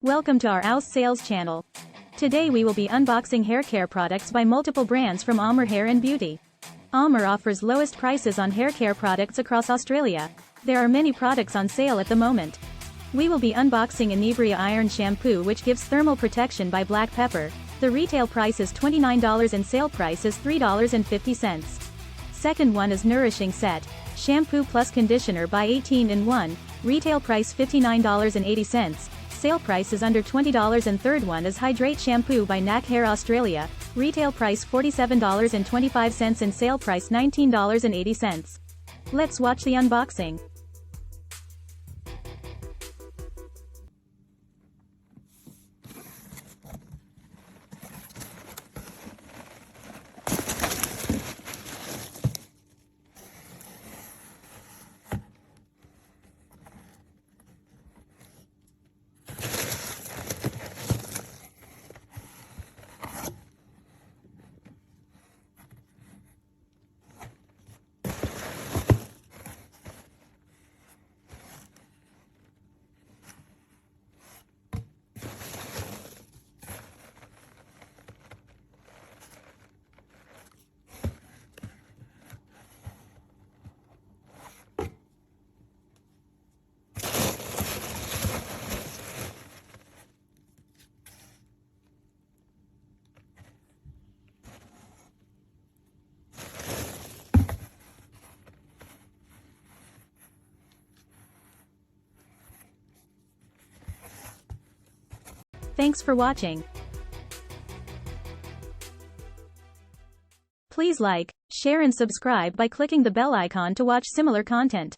Welcome to our house sales channel. Today we will be unboxing hair care products by multiple brands from AMR Hair and Beauty. AMR offers lowest prices on hair care products across Australia. There are many products on sale at the moment. We will be unboxing AMRhair Iron Shampoo, which gives thermal protection by black pepper. The retail price is $29 and sale price is $3.50. Second one is Nourishing Set Shampoo plus Conditioner by 18-in-1. Retail price $59.80. Sale price is under $20. And third one is Hydrate Shampoo by AMR Hair Australia. Retail price $47.25 and sale price $19.80. Let's watch the unboxing. Thanks for watching. Please like, share and subscribe by clicking the bell icon to watch similar content.